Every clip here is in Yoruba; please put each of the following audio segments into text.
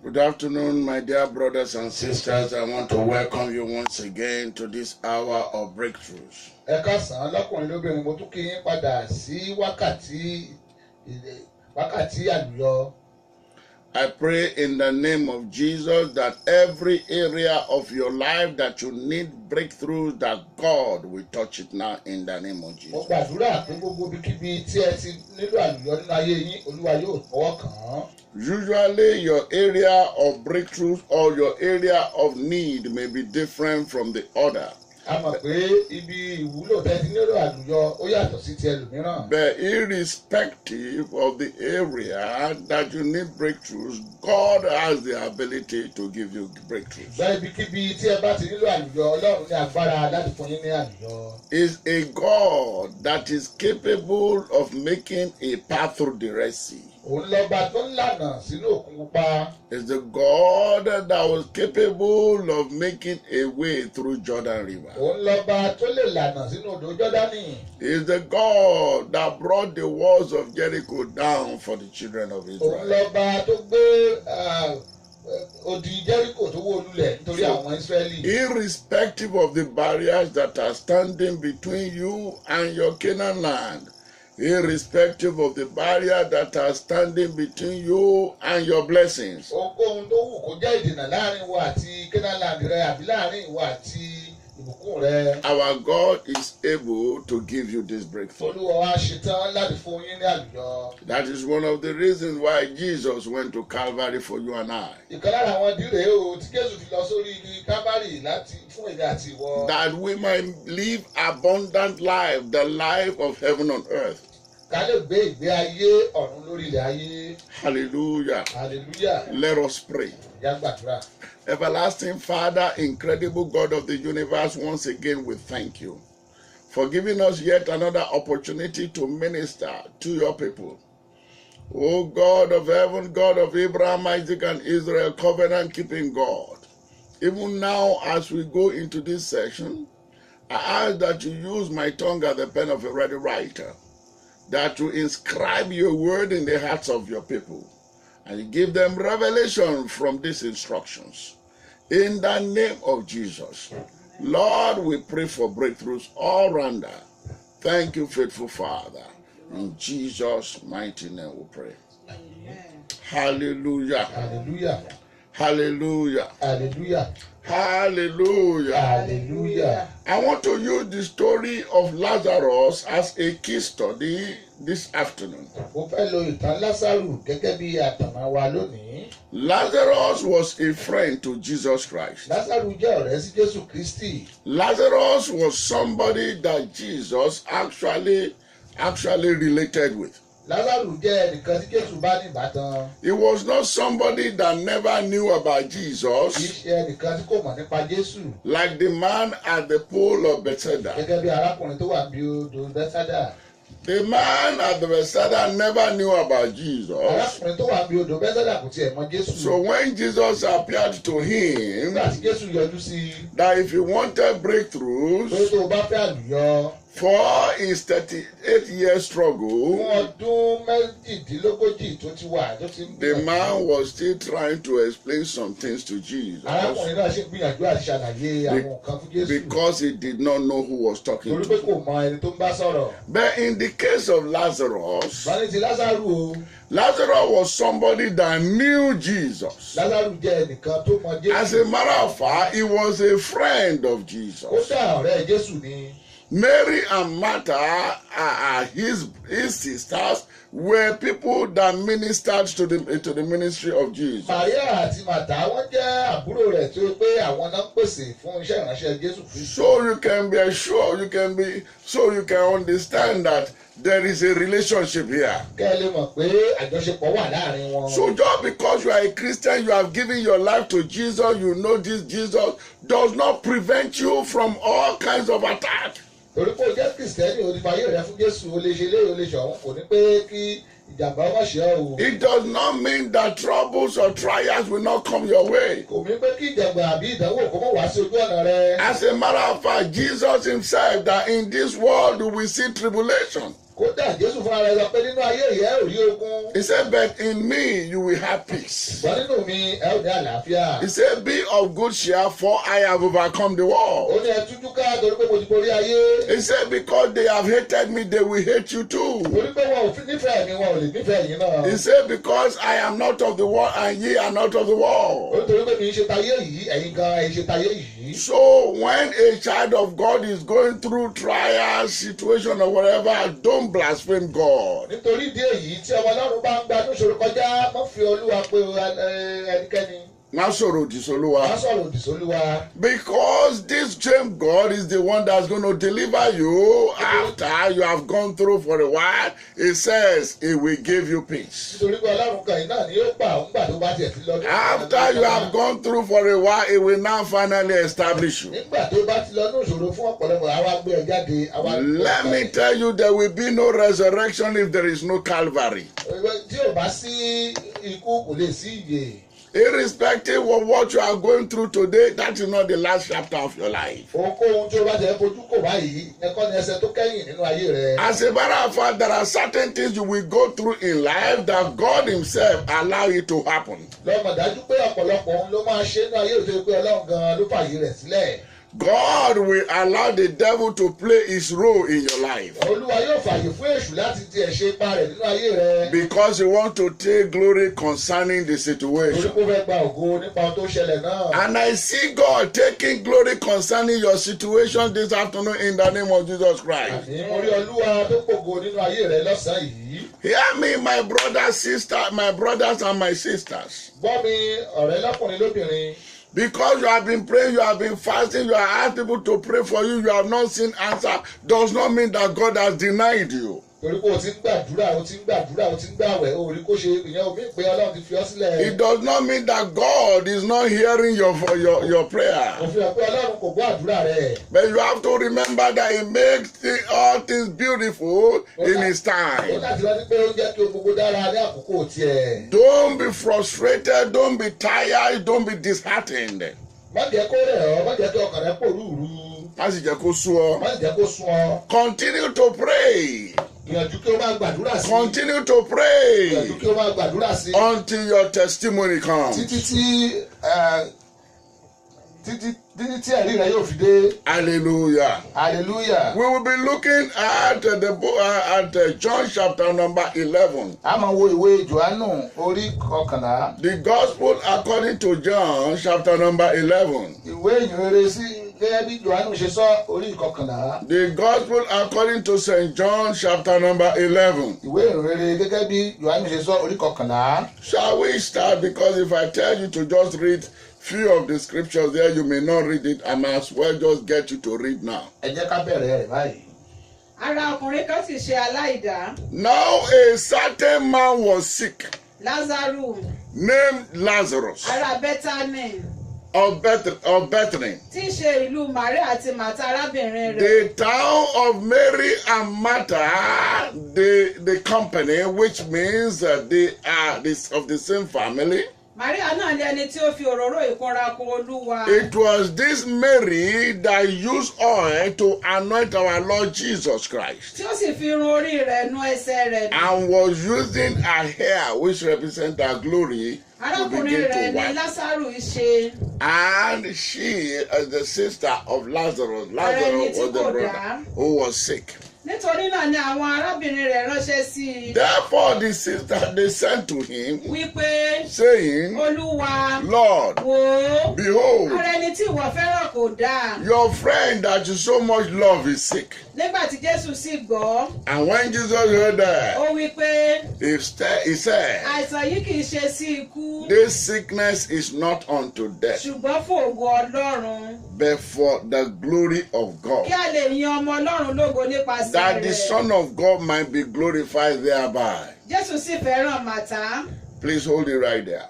Good afternoon, my dear brothers and sisters. I want to welcome you once again to this hour of breakthroughs. Ẹ káàsán lọ́kùnrin lóbìnrin, mo tún kí yín padà sí wákàtí àlùyọ. I pray in the name of Jesus that every area of your life that you need breakthroughs, that God will touch it now in the name of Jesus. Mo gbàdúrà pé gbogbo ibikíbi tí ẹ ti nílò àlùyọ nínú ayé yín, Olúwa yóò fọwọ́ kàn án. Usually your area of breakthroughs or your area of need may be different from the other. A mọ̀ pé ibi ìwúlò tẹ́ ti nílò àlùyọ ó yàtọ̀ sí ti ẹlòmíràn. But irrespective of the area that you need breakthroughs, God has the ability to give you breakthroughs. Bẹ́ẹ̀ ibikíbi tí ẹ bá ti nílò àlùyọ, Ọlọ́run ní agbára láti fún yín ní àlùyọ. Is a God that is capable of making a path through the Red Sea. Òun lọ́ba tó ń lànà sínú òkun pupa. Is the God that was capable of making a way through Jordan River. Òun lọ́ba tó lè lànà sínú odò Jọ́dánì. Is the God that brought the walls of Jericho down for the children of Israel. Òun lọ́ba tó gbé odi Jericho tó wó lulẹ̀ nítorí àwọn Ísírẹ́lì. Irrespective of the barriers that are standing between you and your Canaan land. Irrespective of the barrier that are standing between you and your blessings. Ohunkóhun tó wù kó jẹ́ ìdènà láàrin wa àti Canaan land rẹ àbí láàrin wa àti ìbùkún rẹ. Our God is able to give you this breakthrough. Olúwa wa ṣetán láti fún yín ní àlùyọ. That is one of the reasons why Jesus went to Calvary for you and I. Ìkan lára àwọn ìdí rèé o tí Jésù fi lọ sórí igi Calvary láti fún èmi àti ìwọ. That we might live abundant life, the life of heaven on earth. Ká lè gbé ìgbé ayé ọ̀run lórí ilẹ̀ ayé. Hallelujah. Hallelujah. Let us pray. Ìyá gbàdúrà. Everlasting Father, incredible God of the universe, once again we thank you for giving us yet another opportunity to minister to your people. O God of heaven, God of Abraham, Isaac, and Israel, covenant-keeping God, even now as we go into this session, I ask that you use my tongue as the pen of a ready writer, that you inscribe your word in the hearts of your people, and you give them revelation from these instructions. In the name of Jesus, Lord, we pray for breakthroughs all around. Thank you, faithful Father. In Jesus' mighty name we pray. Amen. Hallelujah. Hallelujah. Hallelujah. Hallelujah. Hallelujah. Hallelujah. I want to use the story of Lazarus as a key study this afternoon. Mo fẹ́ lo ìtàn Lásárù gẹ́gẹ́ bí àtàmà wa lónìí. Lazarus was a friend to Jesus Christ. Lásárù jẹ́ ọ̀rẹ́ sí Jésù Kristi. Lazarus was somebody that Jesus actually related with. Lásárù jẹ́ ẹnìkan tí Jésù bá ní ìbátan. He was not somebody that never knew about Kì í Jesus, ṣe ẹnìkan tí kò mọ̀ nípa Jésù. like the man at the pool of Bethesda. Gẹ́gẹ́ bí arákùnrin tó wà bí odò Bẹ́sádà. The man at the Bethesda never knew about Jesus. Arákùnrin tó wà bí odò Bẹ́sẹ̀dà kò tiẹ̀ mọ Jésù. So when Jesus appeared to him, Nígbà tí Jésù yọjú sí i. that if he wanted Pé breakthroughs tó o bá fẹ́ àlùyọ. for his 38-year Fún struggle, ọdún méjìdínlógójì tó ti wà tó ti ń the man was still trying to explain some things to Jesus Arákùnrin náà ṣe ń gbìyànjú àti ṣàlàyé àwọn nǹkan fún Jésù. because he did not know who was talking Torí to pé kò him. mọ ẹni tó ń bá sọ̀rọ̀. But in the case of Lazarus, Báni ti Lázárù o. Lazarus was somebody that knew Jesus. Lázárù jẹ́ ẹnìkan tó mọ Jésù. As a matter of fact, he was a friend of Ó Jesus. dá ọ̀rẹ́ Jésù ni. Mary and Martha, his sisters, were people that ministered to the ministry of Jesus. Màríà àti Màtá wọ́n jẹ́ àbúrò rẹ̀ tó pé àwọn náà ń pèsè fún iṣẹ́ ìránṣẹ́ Jésù Kristi. So you can be assured, so you can understand that there is a relationship here. Kẹ́ ẹ lè mọ̀ pé àjọṣepọ̀ wà láàrin wọn. So just because you are a Christian, you have given your life to Jesus, you know this Jesus, does not prevent you from all kinds of attack. Torí pé o jẹ́ Kìrìsìtẹ́nì o ti fàyè rẹ fún Jésù o lè ṣe léyìí o lè ṣọ̀hún kò ní pé kí ìjàmbá má ṣe ọ́ o. It does not mean that troubles or trials will not come your way. Kò mí pé kí ìjàmbá àbí ìdánwò kó mọ̀ wá sí ojú ọ̀nà rẹ. As a matter of fact, Jesus himself, that in this world we see tribulation. Kódà Jésù fúnra rẹ̀ sọ pé nínú ayé ìyá ò rí ogun. He said, but in me you will have peace. Ṣùgbọ́n nínú mi ẹ ò ní àlàáfíà. He said, be of good cheer, for I have overcome the Ó world. ní ẹ tújú ká torí pé mo ti borí ayé. He said, because they have hated me, they will hate you too. Torí pé wọn ò fi nífẹ̀ẹ́ mi wọn ò lè nífẹ̀ẹ́ yín náà. He said, because I am not of the world and ye are not of the world. Torí pé mi ń ṣe tayé yìí ẹ̀yin gan ẹ̀ ń ṣe tayé yìí. So when a child of God is going through trials, situation or whatever, don't blaspheme God. Nítorí ìdí èyí tí ọmọ Ọlọ́run bá ń gba ìṣòro kọjá mọ́ fi Olúwa pé ẹnikẹ́ni. Má sọ̀rọ̀ òdì Má sólúwa. sọ̀rọ̀ òdì sólúwa. Because this same God is the one that's going to deliver you after you have gone through for a while. It says it will give you peace. Nítorí pé Ọlọ́run kan yìí náà ni yóò gbà ń gbà tó bá tiẹ̀ ti lọ. After you have gone through for a while, it will now finally establish you. Nígbà tó bá ti lọ ní ìṣòro fún ọ̀pọ̀lọpọ̀ àwa gbé ẹ jáde. Let me tell you, there will be no resurrection if there is no Calvary. Tí ò bá sí ikú kò lè sí ìyè. Irrespective of what you are going through today, that is not the last chapter of your life. Ohunkóhun tí o bá tẹ̀ fojú kò báyìí ẹ̀kọ́ ni ẹsẹ̀ tó kẹ́yìn nínú ayé rẹ. As a matter of fact, there are certain things you will go through in life that God himself allow it to happen. Lọ́mọ dájú pé ọ̀pọ̀lọpọ̀ ohun ló máa ṣe nínú ayé òtún pé Ọlọ́run gan-an ló fààyè rẹ̀ sílẹ̀. God will allow the devil to play his role in your life. Olúwa yóò fààyè fún èṣù láti tiẹ̀ ṣe ipa rẹ̀ nínú ayé rẹ. Because he wants to take glory concerning the Torí situation. kó fẹ́ gba ògo nípa ohun tó ṣẹlẹ̀ náà. And I see God taking glory concerning your situation this afternoon in the name of Jesus Christ. Àní mo rí Olúwa tó pògo nínú ayé rẹ lọ́sàn-án yìí. Hear me, my brothers and my sisters. Gbọ́ mi ọ̀rẹ́ lọ́kùnrin lóbìnrin. Because you have been praying, you have been fasting, you have asked people to pray for you, you have not seen answer, does not mean that God has denied you. Torí pé o ti ń gbàdúrà o ti ń gbàwẹ̀ o rí kó ṣe ìyẹn omi pé Ọlọ́run ti fi ọ́ sílẹ̀. It does not mean that God is not hearing your prayer. Mo fi hàn pé Ọlọ́run kò gbọ́ àdúrà rẹ̀. But you have to remember that He makes all things beautiful in His Ó time. láti rántí pé ó jẹ́ kí o gbogbo dára ní àkókò tiẹ̀. Don't be frustrated, don't be tired, don't be disheartened. Má jẹ́ kó rẹ̀ ọ́, má jẹ́ kí ọkàn rẹ pòrúurú. Má sì jẹ́ kó sú ọ. Má jẹ́ kó sún ọ. Continue to pray. Gbìyànjú kí o máa gbàdúrà sí. Continue to pray Gbìyànjú kí o máa gbàdúrà sí. until your testimony comes. Títí tí ẹ̀rí rẹ yóò fi dé. Hallelujah. Hallelujah. We will be looking at the book at John chapter number 11. A máa wo ìwé Jòhánù orí kọkànlá. The gospel according to John chapter number 11. Ìwé ìyìnrere sí gẹ́gẹ́ bí Jòhánù ṣe sọ orí kọkànlá. The gospel according to St. John chapter number 11. Ìwé ìyìnrere gẹ́gẹ́ bí Jòhánù ṣe sọ orí kọkànlá. Shall we start? Because if I tell you to just read few of the scriptures there, you may not read it. I might as well just get you to read now. Ẹ jẹ́ ká bẹ̀rẹ̀ rẹ̀ báyìí. Ara ọkùnrin kan sì ṣe aláìdá. Now a certain man was sick, Lázárù named Lazarus, ará Bẹ́tánì of Bethany, tí í ṣe ìlú Màríà àti Màtá arábìnrin rẹ̀. the town of Mary and Martha, the company, which means they are of the same family. Màríà náà ni ẹni tí ó fi òróró ìkunra kun Olúwa. It was this Mary that used oil to anoint our Lord Jesus Christ, Tí ó sì fi irun orí rẹ̀ nu ẹsẹ̀ rẹ̀ nù. and was using her hair, which represents her glory, to Arákùnrin begin rẹ̀ to ni wipe. Lásárù ṣe. And she is the sister of Lazarus. Lazarus was the brother who was sick. Nítorí náà ni àwọn arábìnrin rẹ̀ ránṣẹ́ sí i. Therefore, the sister, they sent to him, Wípé saying, Olúwa Lord, wò ó. behold, Ara ẹni tí ìwọ fẹ́ràn kò dáa. your friend that you so much love is sick. Nígbà tí Jésù sì gbọ́, And when Jesus heard that, ó wí pé he said, àìsàn yìí kì í ṣe sí ikú, this sickness is not unto death, ṣùgbọ́n fún ògo Ọlọ́run. but for the glory of God, Kí a lè yin ọmọ Ọlọ́run lógo nípasẹ̀ that the rẹ̀. Son of God might be glorified thereby. Jésù sì fẹ́ràn Màtá. Please hold it right there.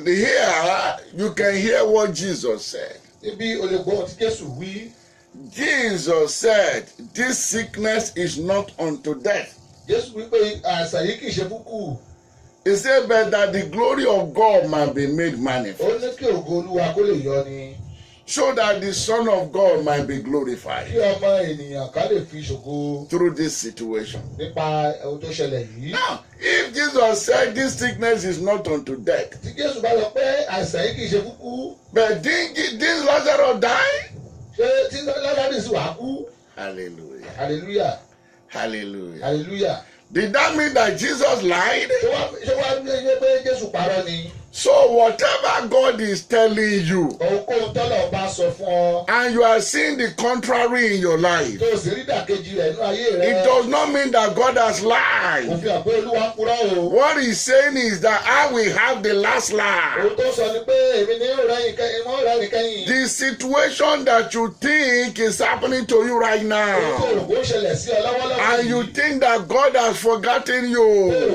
Here, you can hear what Jesus said. Ibi olùgbọ́ tí Jésù wí. Jesus said, this sickness is not unto death. Jésù wí pé àìsàn yìí kì í ṣe fúkú. He said, but that the glory of God might be made Ó manifest, ní kí ògo Olúwa kó lè yọ ni. so that the Son of God might be Kí glorified ọmọ ènìyàn ká lè fi ṣògo through this situation. nípa ohun tó ṣẹlẹ̀ yìí. Now, if Jesus said this sickness is not unto death, Tí Jésù bá sọ pé àìsàn yìí kì í ṣe fúkú, but didn't Lazarus die? ṣé tí Lásárù sì wá kú? Hallelujah. Hallelujah. Hallelujah. Hallelujah. Did that mean that Jesus lied? Ṣé wá ní pé Jésù parọ́ ni? So whatever God is telling you, Ohunkóhun tọ́lọ̀ bá sọ fún ọ, and you are seeing the contrary in your life, tó o sì rí ìdàkejì rẹ̀ nínú ayé rẹ̀. it does not mean that God has Kò lied. fi hàn pé Olúwa ń purọ́ o. What he's saying is that I will have the last lie. Ohun tó sọ ni pé èmi ni yóò rẹ́yìn kẹ́yìn. The situation that you think is happening to you right Ohun tó now, rò kó ṣẹlẹ̀ sí ọ lọ́wọ́lọ́wọ́ and you yìí. think that God has forgotten Pé you,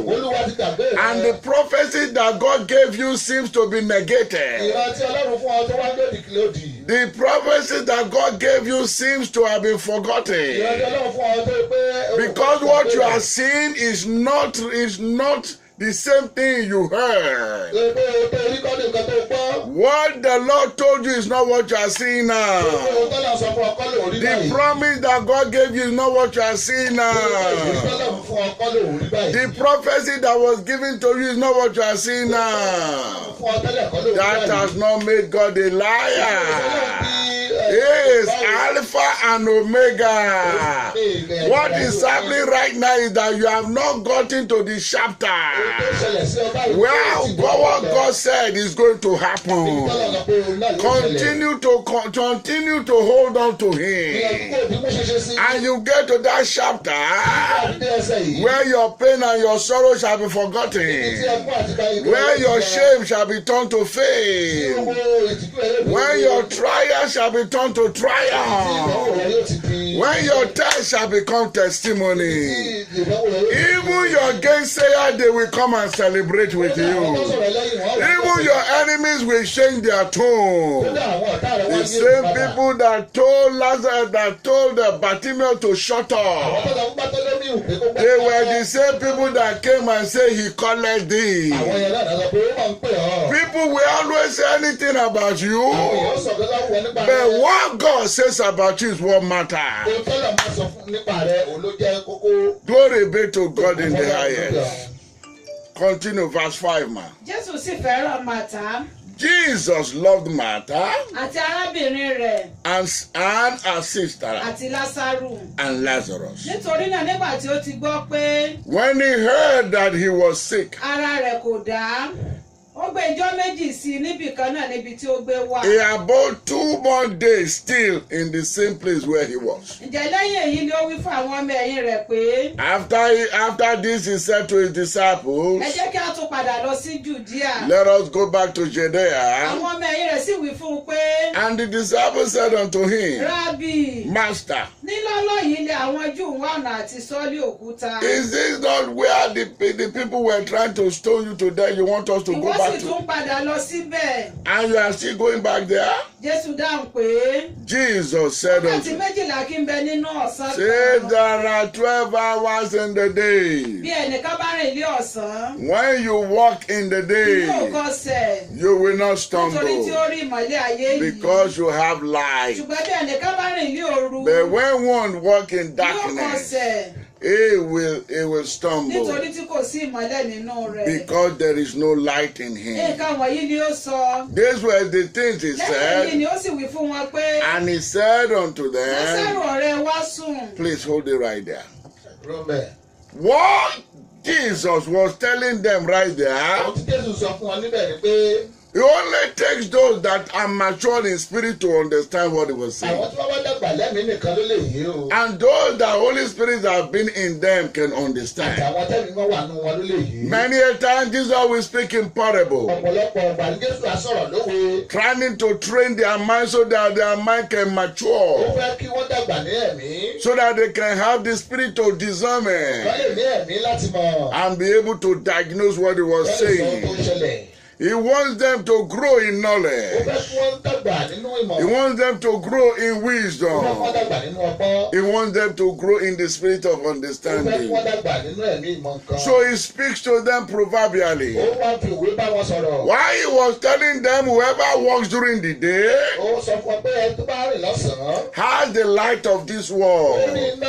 Olúwa ti gbàgbé rẹ̀. and the prophecy that God gave you seems to be negated. Ìrántí Ọlọ́run fún ọ tó wá lódì lódì. The prophecy that God gave you seems to have been forgotten. Ìrántí Ọlọ́run fún ọ tó pé. Because what you are seeing is not the same thing you heard. Pé o tó rí kọ́ni nǹkan tó gbọ́. What the Lord told you is not what you are seeing Pé now. o tọ́lọ̀ sọ fún ọkọ lòun rí The báyìí. promise that God gave you is not what you are seeing now. Tọ́lọ̀ fún ọkọ lòun rí báyìí. The prophecy that was given to you is not what you are seeing now. Fún ọ tẹ́lẹ̀ kọ́ lòun rí That báyìí. has not made God a liar. He is Alpha and Omega. What is happening right now is that you have not gotten to the chapter where what God said is going to happen. Continue to hold on to Him, and you get to that chapter where your pain and your sorrow shall be forgotten, where your shame shall be turned to fame, when your trial shall be turned to triumph, when your test shall become testimony. Even your gainsayers, they will come and celebrate with you. Even your enemies will change their tone. The same people that told Lazarus, that told Bartimaeus to shut up, they were the same people that came and said he called thee. People will always say anything about you, but what God says about you is what matters. Glory be to God in the highest. Continue verse 5, man. Jésù sì fẹ́ràn Màtá Jesus loved Martha àti arábìnrin rẹ̀ and her sister àti Lásárù. and Lazarus. Nítorí náà nígbà tí ó ti gbọ́ pé When he heard that he was sick, ara rẹ̀ kò dá, ó gbé ijọ́ méjì sí i níbì kan náà níbi tí ó gbé wà. he abode 2 more days still in the same place where he was. Ǹjẹ́ lẹ́yìn èyí ni ó wí fún àwọn ọmọ ẹ̀yìn rẹ̀ pé After this, he said to his disciples, ẹ jẹ́ kí a tún padà lọ sí Jùdíà. let us go back to Judea. Àwọn ọmọ ẹ̀yìn rẹ̀ sì wí fún un pé And the disciples said unto him, Rábì, Master, nílọ́lọ́ yìí lé àwọn Júù wá ọ̀nà àti sọ́ọ́lì òkúta. Is this not where the people were trying to stone you to death? You want us to go ìwọ back sì to? tún padà lọ síbẹ̀. And you are still going back there? Jésù dáhùn pé Jesus said wákàtí unto méjìlá kí n bẹ nínú ọ̀sán say kan. there are 12 hours in the Bí day. ẹnìkan bá rìn ilé ọ̀sán, When you walk in the yóò day, kọsẹ̀ you will not nítorí tí stumble ó rí ìmọ́lẹ̀ ayé yìí. because you have light. Ṣùgbọ́n bí ẹnìkan bá rìn ilé òru, But when one walk in yóò darkness, kọsẹ̀ he will stumble nítorí tí kò sí ìmọ́lẹ̀ nínú rẹ̀. because there is no light in him. Nǹkan wọ̀nyí ni ó sọ. These were the things he Lẹ́yìn èyí said, ni ó sì wí fún wọn pé and he said unto Lásárù them, ọ̀rẹ́ wa sùn. please hold it right there. Rọ́bẹ̀. What Jesus was telling them right there, Àwọn tí Jésù sọ fún wọn níbẹ̀ ni pé it only takes those that are mature in spirit to understand what he was saying. àwọn tí wọ́n bá dàgbà lẹ́mìí nìkan ló lè yé o. And those that Holy Spirit have been in them can understand. Àtàwọn tẹ́mi wọn wà nù wọn ló lè yé. Many a time Jesus will speak in parable, Ọ̀pọ̀lọpọ̀ ọ̀gbà ní Jésù á sọ̀rọ̀ lówe. trying to train their mind so that their mind can Ó mature, fẹ́ kí wọ́n dàgbà ní ẹ̀mí. so that they can have the spirit of Wọ́n discernment lè ní ẹ̀mí láti mọ̀. and be able to diagnose what he was Wọ́n lè sọ ohun tó saying. ṣẹlẹ̀. He wants them to grow in Ó knowledge. fẹ́ kí wọ́n dàgbà nínú ìmọ̀. He wants them to grow in Ó fẹ́ kí wọ́n wisdom. dàgbà nínú ọgbọ́n. He wants them to grow in the spirit of Ó fẹ́ kí understanding. wọ́n dàgbà nínú ẹ̀mí ìmọ̀ nǹkan. So he speaks to them proverbially. Ó wá fi òwe bá wọn sọ̀rọ̀. While he was telling them, whoever walks during the day Ó sọ fún wọn pé ẹni tó bá rìn lọ́sàn-án. has the light of this Ó ní world. iná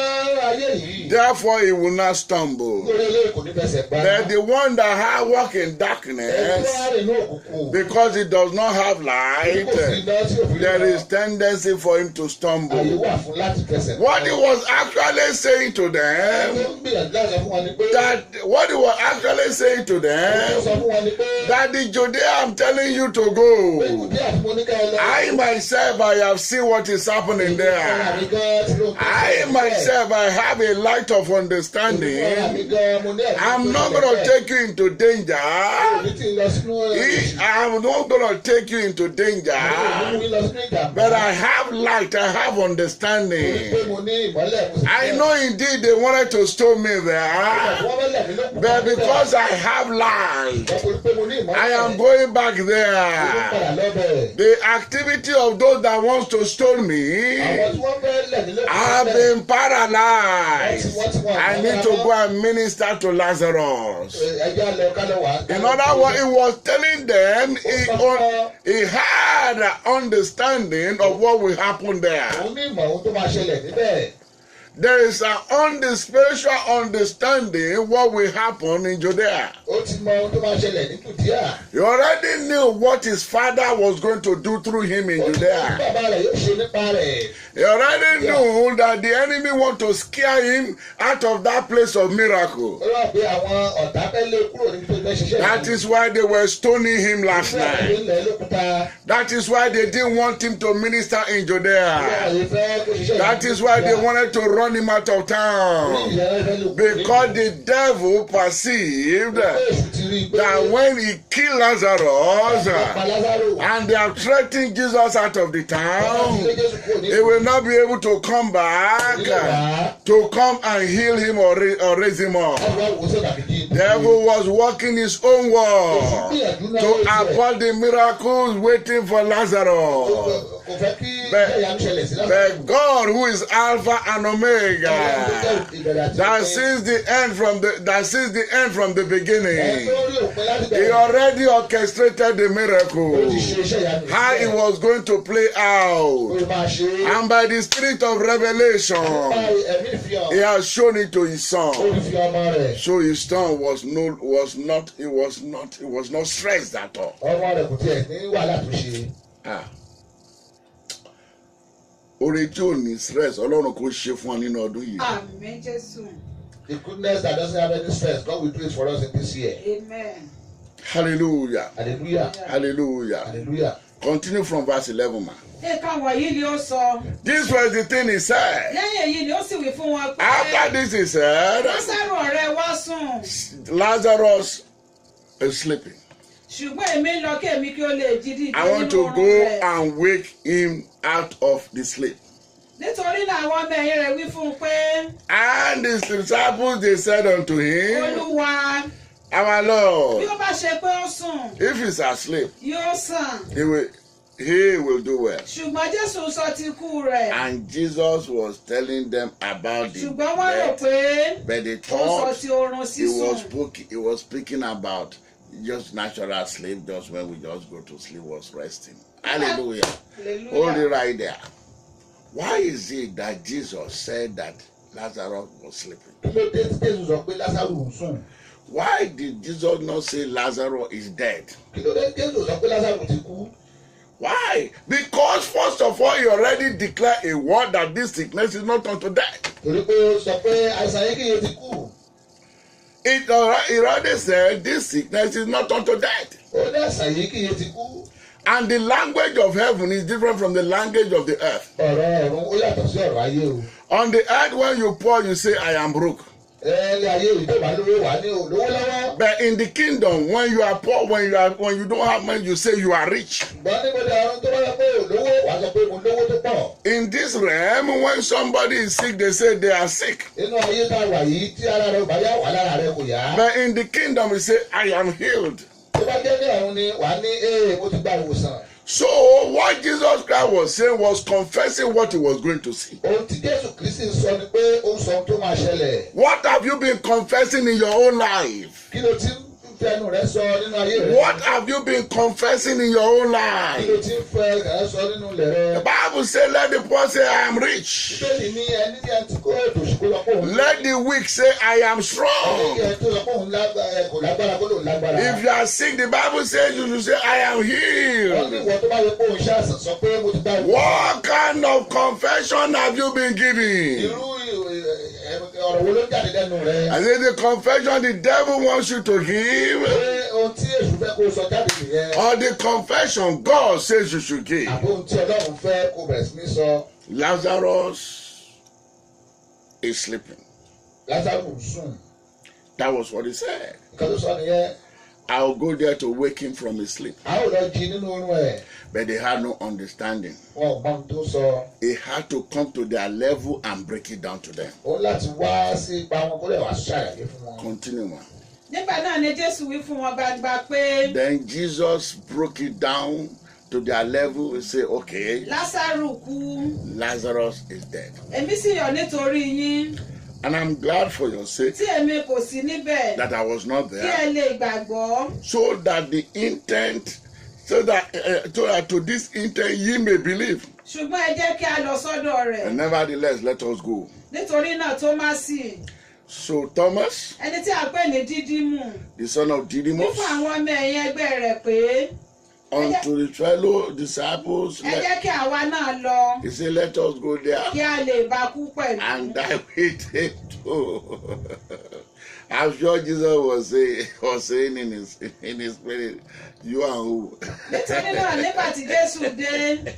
ayé yìí. Therefore, he will not stumble. Lórí eléyìí kò ní fẹsẹ̀ gbá. But the one that walk in Ẹni tó darkness, bá rìn ní òkùnkùn. because he does not have Kò sí light, iná tí òfin there lọ. is tendency for him to Àyè stumble. wà fún láti fẹsẹ̀ gbá. What he was actually saying to Ẹni them, tó ń gbìyànjú láti sọ fún wọn ni pé. that what he was actually saying to Ó them, sọ fún wọn ni pé. that the Judea I'm telling you to Pé go. ìdí àti mo ní ká ẹ lọ. I myself, I have seen what is happening there. I myself, I have a light of understanding. I'm not going to take you into danger. I'm not going to take you into danger. But I have light, I have understanding. I know indeed they wanted to stone me there. But because I have light, I am going back there. The activity of those that wants to stone me have been paralyzed. I need to go and minister to Lazarus. In other words, he was telling them he had understanding of what will happen there. There is an spiritual understanding what will happen in Judea. He already knew what his father was going to do through him in Judea. He already knew that the enemy want to scare him out of that place of miracle. That is why they were stoning him last night. That is why they didn't want him to minister in Judea. That is why they wanted to run him out of town. Because the devil perceived that when he killed Lazarus and they have threatened Jesus out of the town, he will not be able to come back to come and heal him or raise him up. The devil was working his own work to avoid the miracles waiting for Lazarus. But God, who is Alpha and Omega, that sees the end from the beginning, he already orchestrated the miracle, how it was going to play out, and by the spirit of revelation, he has shown it to his son. So his son was not stressed at all. Oore tí ò ní stress Ọlọ́run kò ṣe fún ọ nínú ọdún yìí. Àmín Jésù. The goodness that doesn't have any stress, God will do it for us in this year. Amen. Hallelujah. Hallelujah. Hallelujah. Hallelujah. Continue from verse 11, ma. Nǹkan wọ̀nyí ni ó sọ. This was the thing he said. Lẹ́yìn èyí ni ó sì wí fún wọn pé. After this he said, Lásárù ọ̀rẹ́ wa sùn. Lazarus is sleeping. Ṣùgbọ́n èmi lọ kí èmi kí ó lè jí dìde I want nínú to oorun go rẹ̀. and wake him out of the sleep. nítorí náà àwọn ọmọ ẹ̀yìn rẹ̀ wí fún un pé. And his disciples, they said unto him, Olúwa, our bí Lord, ó bá ṣe pé ó sùn, if he's asleep, yóò sàn. he will do well. Ṣùgbọ́n Jésù sọ ti ikú rẹ̀. And Jesus was telling them about the Ṣùgbọ́n wọ́n rò death. pé But they ó sọ thought ti oorun sísùn. he was speaking about just natural sleep, just when we just go to sleep, was resting. Hallelujah. Hold it right there. Why is it that Jesus said that Lazarus was sleeping? kí ló dé tí Jésù sọ pé Lásárù ń sùn? Why did Jesus not say Lazarus is dead? kí ló dé tí Jésù sọ pé Lásárù ti kú? Why? Because first of all, he already declared a word that this sickness is not unto death. torí pé ó sọ pé àìsàn yìí kì í ti kú. He already said this sickness is not unto death. ó ní àìsàn yìí kì í ti kú. And the language of heaven is different from the language of the earth. ọ̀rọ̀ ọ̀run ó yàtọ̀ sí ọ̀rọ̀ ayé o. On the earth, when you pour, you say, I am broke. ilé ayé yìí tó bá lówó wà ní olówó lọ́wọ́. But in the kingdom, when you are poor, when you don't have money, you say you are rich. ṣùgbọ́n níbo ni àwọn tó bá yẹ pé olówó wà sọ pé mo lówó tó pọ̀. In this realm, when somebody is sick, they say they are sick. nínú ayé tá a wà yìí tí ara rẹ ò bá yá wà lára rẹ kò yá. But in the kingdom, we say, I am healed. tó bá jẹ́ ní àwọn ni wà á ní mo ti gba ìwòsàn. So what Jesus Christ was saying was confessing what he was going to see. ohun tí Jésù Kristi sọ ni pé ó sọ ohun tó máa ṣẹlẹ̀. What have you been confessing in your own life? kí ló ti ń fẹnu rẹ sọ nínú ayé rẹ? What have you been confessing in your own kí ló life? ti ń fẹ rẹ sọ nínú ilẹ̀ The rẹ? Bible says, let the poor say, I am rich. bíbélì ní ẹni ní ẹni tí kò tòṣì kó lọ pé òun. Let the weak say, I am ẹni strong. kí ẹni tó lọ pé òun kò lágbára kó lòun lágbára. If you are sick, the Bible says you should say, I am wọ́n ní healed. ìwọ tó bá yẹ pé òun ṣàṣà sọ pé mo ti gba ìwòsàn. What kind of confession have you been giving? irú ọ̀rọ̀ wo ló ń jáde lẹ́nu rẹ? I say the confession the devil wants you to give, pé ohun tí èṣù fẹ́ kó sọ jáde nìyẹn. or the confession God says you should give. àbó ohun tí Ọlọ́run fẹ́ kó bẹ̀rẹ̀ sí ní sọ. Lazarus is sleeping. Lásárù ń sùn. That was what he said. nǹkan tó sọ nìyẹn. I'll go there to wake him from his sleep. a ó lọ jí nínú oorun ẹ̀. But they had no understanding. wọn ò mọ ohun tó sọ. He had to come to their level and break it down to them. ó láti wá sí ipa wọn kó lè wá ṣàlàyé fún wọn. Continue, man. Nígbà náà ni Jésù wí fún wọn gbangba pé. Then Jesus broke it down to their level. He said, okay, Lásárù kú. Lazarus is dead. Èmi sì yọ̀ nítorí yín. And I'm glad for your sake Tí èmi kò sí níbẹ̀. that I was not Kí ẹ there. lè gbàgbọ́. So that the intent, so that to this intent ye may believe. Ṣùgbọ́n ẹ jẹ́ kí a lọ sọ́dọ̀ rẹ̀. And nevertheless, let us go. Nítorí náà Tómásì, So Thomas, ẹni tí a pè ní Dídímù, the son of wí Didymus, fún àwọn ọmọ ẹ̀yìn ẹgbẹ́ rẹ̀ pé. unto the fellow disciples, Ẹ jẹ́ kí àwa náà lọ. he said, let us go there Kí a lè bá kú pẹ̀lú. and die with him too. I'm sure Jesus was saying in his spirit, you and who? Nítorí náà nígbà tí Jésù dé,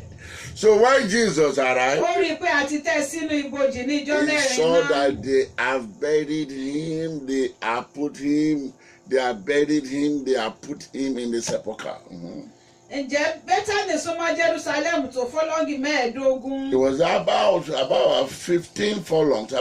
So when Jesus arrived, ó rí i pé a ti tẹ́ sínú ibojì ní ijọ́ he mẹ́rin saw náà. that they have buried him, they have put him, they have buried him, they have put him in the sepulchre. Ǹjẹ́ Bẹ́tánì súnmọ́ Jerusalem tó fọ́lọ́ngì mẹ́ẹ̀ẹ́dógún. It was about 15 furlongs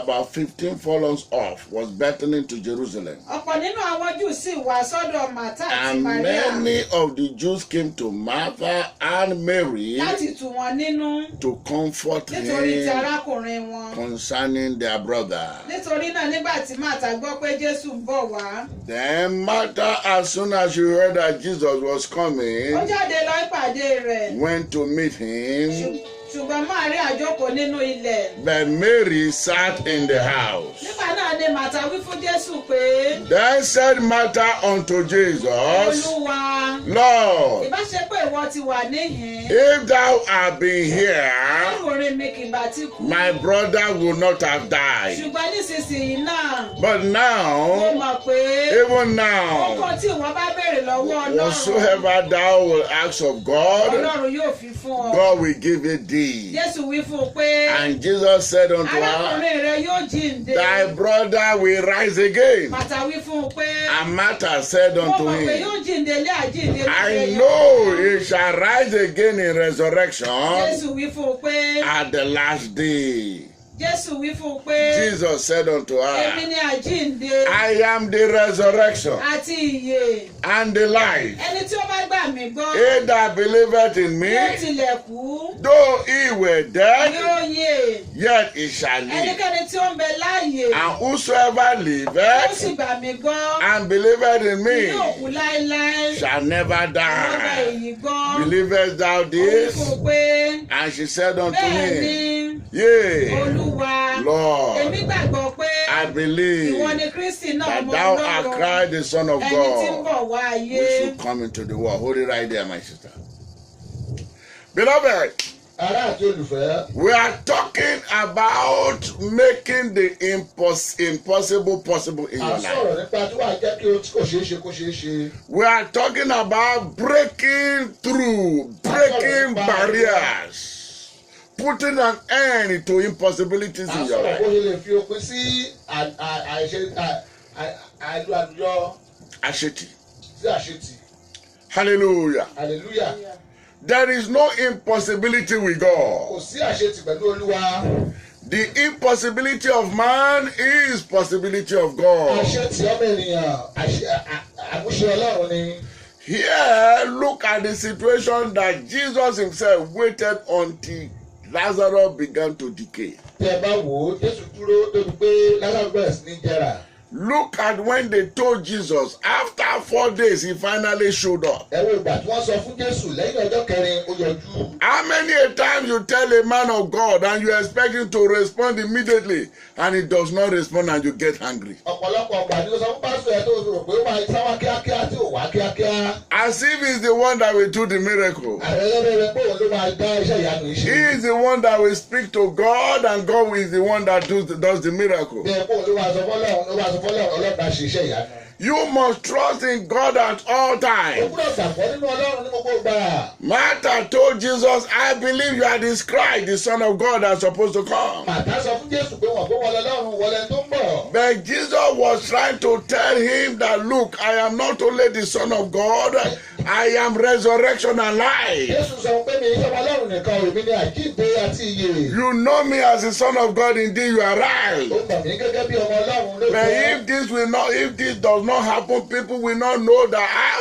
off, was Bethany to Jerusalem. Ọ̀pọ̀ nínú àwọn Júù sì wá sọ́dọ̀ Màtá àti And Màríà many of the Jews came to Martha and Mary láti tù wọ́n nínú to comfort nítorí ti him arákùnrin wọn. concerning their brother. Nítorí náà nígbà tí Màtá gbọ́ pé Jésù ń bọ̀ wá, Then Martha, as soon as she heard that Jesus was ó coming, jáde lọ ìpàdé rẹ̀. went to meet him, Ṣùgbọ́n Màríà jókòó nínú ilẹ̀. but Mary sat in the house. Nígbà náà ni Màtá wí fún Jésù pé. Then said Martha unto Jesus, Olúwa, Lord, ìbá ṣe pé ìwọ ti wà níhìn-ín. if thou had been here, Arákùnrin mi kì bá ti kú. my brother would not have died. Ṣùgbọ́n nísinsìnyí náà, But mo now, mọ̀ pé even now, ọkàn tí ìwọ bá béèrè lọ́wọ́ Ọlọ́run, whatsoever thou will ask of God, Ọlọ́run yóò fi fún ọ. God will give it thee. Jésù wí fún un pé And Jesus said unto her, arákùnrin rẹ yóò jíǹde. thy brother will rise again. Màtá wí fún un pé And Martha said mo unto mọ̀ pé him, yóò jíǹde lé àjíǹde I lórí know he shall rise again in resurrection Jésù wí fún un pé. at the last day. Jésù wí fún un pé. Jesus said unto Èmi her, ni àjíǹde. I am the resurrection Àti ìyè. and the life. Ẹni tí ó bá gbà mí gbọ́. He that believeth in me, Yóò tilẹ̀ kú. though he were dead, Yóò yè. yet he shall live. Ẹnikẹ́ni tí ó ń bẹ láàyè. And whosoever Ó sì liveth gbà mí gbọ́. and believeth in me Yóò kú láéláé. shall never Ó gba die. èyí gbọ́. Believest thou Ó wí this? fún un pé. And she said unto Bẹ́ẹ̀ him, ni Yea, Olúwa. Lord, Èmi gbàgbọ́ pé. I believe Ìwọ ni Kristi náà that ọmọ thou art Ọlọ́run. Christ, the Son of Ẹni tí ń God, bọ̀ wá ayé. which should come into the world. Hold it right there, my sister. Beloved, ará àti olùfẹ́. we are talking about making the impossible possible in À your ń life. sọ̀rọ̀ nípa tí wàá jẹ́ kí o tí kò ṣeé ṣe kó ṣeé ṣe. We are talking about breaking through, breaking barriers, putting an end to impossibilities À ń in your sọ̀rọ̀ bó life. ṣe lè fi òpin sí àìlú Asheti. sí àṣetì. Hallelujah. Hallelujah. There is no impossibility with Kò God. sí àṣetì pẹ̀lú Olúwa. The impossibility of man is possibility of God. Àṣetì ọmọ ènìyàn àmúṣe Ọlọ́run ni. Here, look at the situation that Jesus himself waited until Lazarus began to decay. Tí ẹ bá wò ó, Jésù dúró débi pé Lásárù bẹ̀rẹ̀ sí ní jẹrà. Look at when they told Jesus, after 4 days, he finally showed up. Ẹ wo ìgbà tí wọ́n sọ fún Jésù lẹ́yìn ọjọ́ kẹrin ó yọjú. How many a times you tell a man of God and you expect him to respond immediately and he does not respond and you get angry? Ọ̀pọ̀lọpọ̀ ọgbà ni ó sọ fún pásítọ̀ ẹ̀ tó rò pé ó máa sáwá kíákíá tí ò wá kíákíá. As if he's the one that will do the miracle. Àrẹ̀lẹ́rẹ̀ pé òun ló máa dá iṣẹ́ ìyanu yìí He ṣe. is the one that will speak to God and God is the one that does the miracle. Bí ẹ pé òun ló máa sọ fọ́lọ́run ọlọ́pàá ṣe iṣẹ́ ìyanu. You must trust in God at all O times. gbọ́dọ̀ gbàgbọ́ nínú Ọlọ́run ní gbogbo ìgbà. Martha told Jesus, I believe you are this Christ, the Son of God that's supposed to come. Màtá sọ fún Jésù pé wọ́n pé wọlé Ọlọ́run wọlé tó ń bọ̀. But Jesus was trying to tell him that, look, I am not only the Son of God, I am resurrection and life. Jésù sọ pé mi iṣẹ́ Ọlọ́run nìkan èmi ni àjíǹde àti ìyè. You know me as the Son of God, indeed you are Ó right. gbà mí gẹ́gẹ́ bí ọmọ Ọlọ́run ló But jẹ́. if this does not happen, people will not know that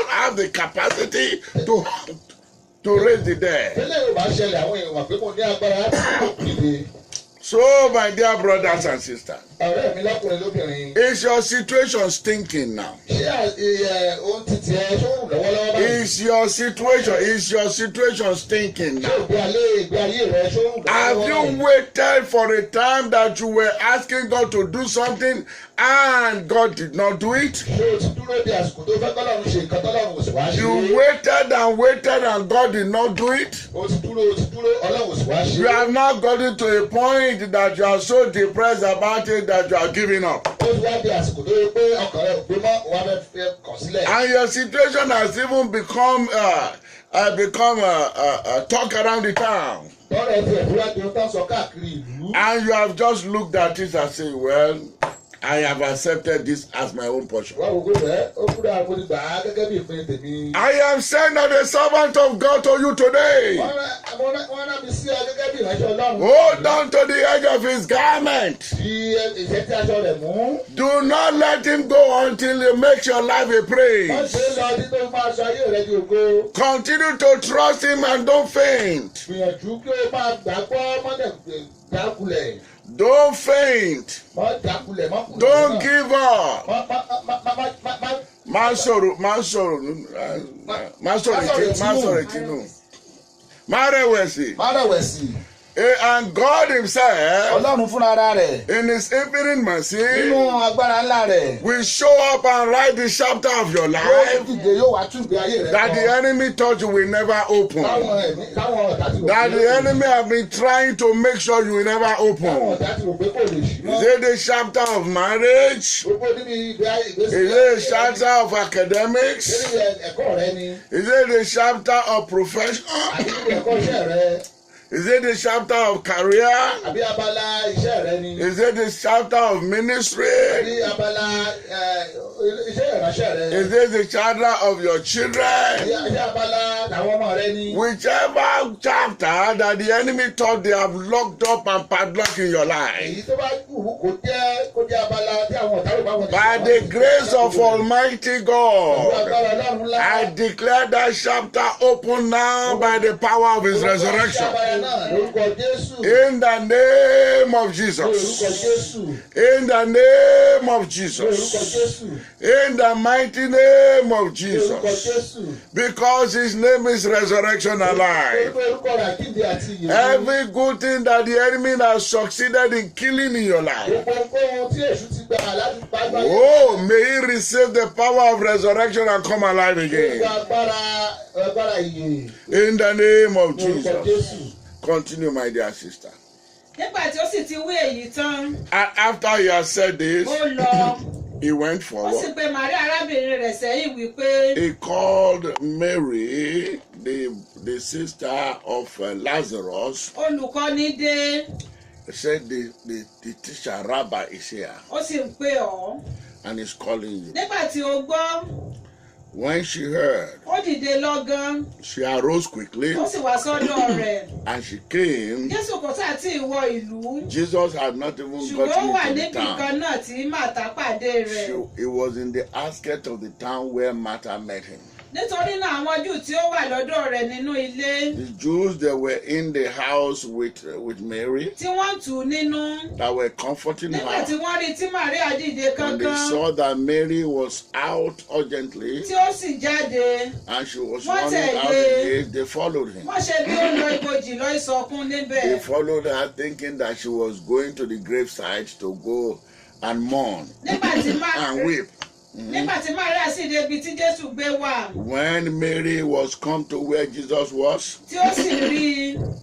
I have the capacity to raise the dead. Tẹ́lẹ̀ yóò bá ṣẹlẹ̀ àwọn èèyàn pé mo ní agbára láti dìde. So, my dear brothers and sisters, Ọ̀rẹ́ mi lọ́kùnrin lóbìnrin. is your situation stinking now? Ṣé ohun títí ẹ tó wù lọ́wọ́lọ́wọ́ báyìí? Is your situation stinking Ṣé now? ìgbé ayé rẹ tó wù Have lọ́wọ́lọ́wọ́ you báyìí? waited for a time that you were asking God to do something and God did not do it? Ṣé o ti dúró de àsìkò tó fẹ́ kọ́lọ́run ṣe nǹkan tọ́lọ́run ò sì wá ṣe? You waited and God did not do it? O ti dúró Ọlọ́run ò sì wá ṣe. You have now gotten to a point that you are so depressed about it that you are giving up. Ó ti wá di àsìkò tó yẹ pé ọkàn rẹ̀ ò gbé mọ́ òun wá fẹ́ kọ̀ sílẹ̀. And your situation has even become a talk around the town. Tọ́rọ̀ ẹ ti ẹ̀dúrà di ohun tó ń sọ káàkiri ìlú. And you have just looked at it and said, well, I have accepted this as my own portion. Wọ́n wò ó rẹ̀ ó kúrò àwọn olùgbà gẹ́gẹ́ bí ìpín tèmi. I am sent as a servant of God to you today. Wọ́n rán mi sí ọ gẹ́gẹ́ bí ìránṣẹ́ Ọlọ́run. Hold on to the edge of his garment. Fi ìṣẹ́ tí aṣọ rẹ̀ mú. Do not let him go until he makes your life a Wọ́n praise. ṣe é lọ tí tó máa sọ ayé rẹ̀ di ògo. Continue to trust him and don't faint. Gbìyànjú kí o máa gbàgbọ́ mọ́dẹ̀ dákulẹ̀. Don't faint. Mọ́ dákulẹ̀ mọ́ kùnú. Don't give up. Má Má sọ̀rọ̀ ìtinú. Má rẹ̀wẹ̀sì. Má rẹ̀wẹ̀sì. And God himself, Ọlọ́run fúnra ara rẹ̀. in his infinite mercy, Nínú agbára ńlá rẹ̀. will show up and write the chapter of your Yóò life dìde yóò wá tún ìgbé ayé rẹ̀ that the kọ. enemy thought you will never open. Táwọn ọ̀tá ti rò That pé the enemy have been trying to make sure you will never Táwọn open. ọ̀tá ti rò pé kò lè ṣí mọ́. Is it the chapter of marriage? Gbogbo níbi ìgbésí Is it the chapter of academics? Nínú ẹ̀kọ́ rẹ ni. Is it the chapter of profession? Àbí nínú ẹ̀kọ́ iṣẹ́ rẹ. Is it the chapter of career? Àbí abala iṣẹ́ rẹ ni. Is it the chapter of ministry? Àbí abala iṣẹ́ ìránṣẹ́ rẹ. Is this the children of your children? Iṣẹ́ abala àwọn ọmọ rẹ ni. Whichever chapter that the enemy thought they have locked up and padlocked in your life, Èyí tó bá kù kó jẹ́ abala tí àwọn ọ̀tá rò bá wọn. by the grace of Almighty Pẹ̀lú God, agbára Ọlọ́run ńlá. I declare that chapter open now by the power of His resurrection. Agbára náà lórúkọ Jésù. In the name of Lórúkọ Jesus. Jésù. In the name of Lórúkọ Jesus. Jésù. In the mighty name of Lórúkọ Jesus. Jésù. Because His name is resurrection alive. Orúkọ rẹ̀ àjíǹde àti ìyè. Every good thing that the enemy has succeeded in killing in your life, Ohunkóhun tí èṣù ti gbà láti pa agbára. oh, may he receive the power of resurrection and come alive again. Agbára ìyè. In the name of Lórúkọ Jesus. Jésù. Continue, my dear sister. nígbà tí ó sì ti wí èyí tán And after he has said this, ó lọ he went ó sì forward. pe Màríà arábìnrin rẹ̀ sẹ́yìn wípé He called Mary, the sister of Lazarus. olùkọ́ni dé He said, the teacher, Rabbi, is here ó sì ń pè ọ́ and is calling you. nígbà tí ó gbọ́ When she heard, ó dìde lọ́gán she arose quickly ó sì wá sọ́dọ̀ rẹ̀ and she came. Jésù kò sáà tí ì wọ ìlú Jesus had not even ṣùgbọ́n ó wà gotten into níbi the town. kan náà tí Màtá pàdé rẹ̀ He was in the outskirts of the town where Martha met him. nítorí náà àwọn Júù tí ó wà lọ́dọ̀ rẹ̀ nínú ilé The Jews that were in the house with Mary, tí wọ́n tù ú nínú that were comforting nígbà tí her, wọ́n rí tí Màríà dìde when they kánkán saw that Mary was out urgently tí ó sì jáde and she was Wọ́n running out tẹ̀lé. the gate, they followed him. wọ́n ṣe bí ó lọ ibojì lọ ìsọkún níbẹ̀ They followed her thinking that she was going to the graveside to go and mourn nígbà tí and weep. nígbà tí Màríà sì débi tí Jésù gbé wà When Mary was come to where Jesus was, tí ó sì rí i ó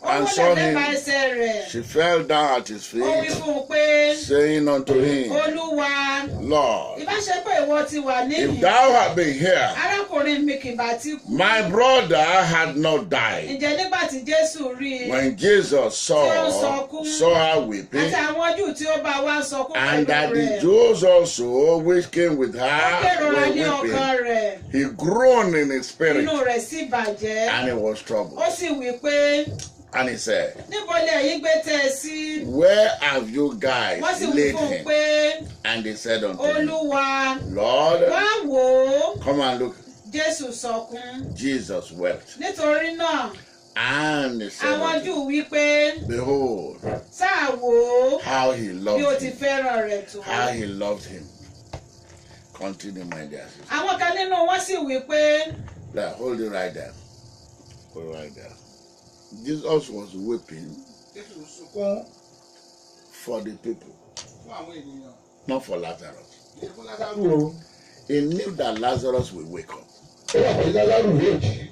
And wólẹ̀ saw him. lẹ́bàá ẹsẹ̀ rẹ̀ she fell down at his ó wí feet, fún un pé saying unto him, Olúwa Lord, ìbá ṣe pé ìwọ ti wà if níhìn thou had been here, arákùnrin mi kì bá ti kú my brother had not died. ǹjẹ́ nígbà tí Jésù rí i When Jesus saw her weeping, àti àwọn Júù tí ó bá wá sọkún and that pẹ̀lú the rẹ̀ Jews also which came with ó her kérora ní were ọkàn weeping, rẹ̀ he groaned in his spirit, inú rẹ̀ sì bàjẹ́ and he was troubled. ó sì wí pé And he said, níbo lẹ̀yin gbé tẹ́ ẹ sí where have you guys wọ́n sì wí laid fún un him? pé And they said unto him, Olúwa Lord, wá wò ó come and look. Jésù sọkún Jesus wept. nítorí náà And he said àwọn unto Júù wí pé him, behold, sáà wò ó how he bí ó loved ti him. fẹ́ràn rẹ̀ tó. How he loved him. Continue, my dear sister. àwọn kan nínú wọn sì wí pé Now, hold it right there. Hold it right there. Jesus was weeping Jésù sunkún for the people, fún àwọn ènìyàn. not for Lazarus. Ilé fún Lázárù o. He knew that Lazarus will wake up. Ó wà pé Lázárù yóò jí.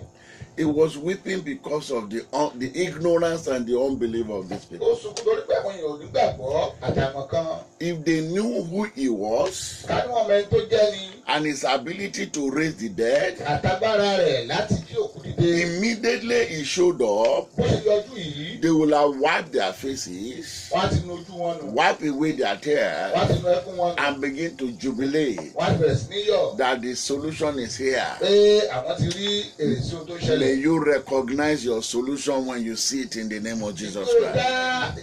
He was weeping because of the ignorance and the unbelief of these Ó people. sunkún lórí pé àwọn èèyàn ò ní gbàgbọ́ àtàwọn kan. If they knew who he was Ká ní wọn mẹ́rin tó jẹ́ ni and his ability to raise the dead, àtagbára rẹ̀ láti jí òkú dìde. immediately he showed up, Bó ṣe yọjú yìí, they will have wiped their faces, wọ́n á ti nu ojú wọn nù. wipe away their tears, Wọ́n á ti nu ẹkún wọn nù. and begin to jubilate Wọ́n á ti bẹ̀rẹ̀ sí ní yọ̀ that the solution is here. pé àwọn ti rí èrè sí ohun tó May ṣẹlẹ̀. you recognize your solution when you see it in the name of Jesus Ìjọ Christ. dá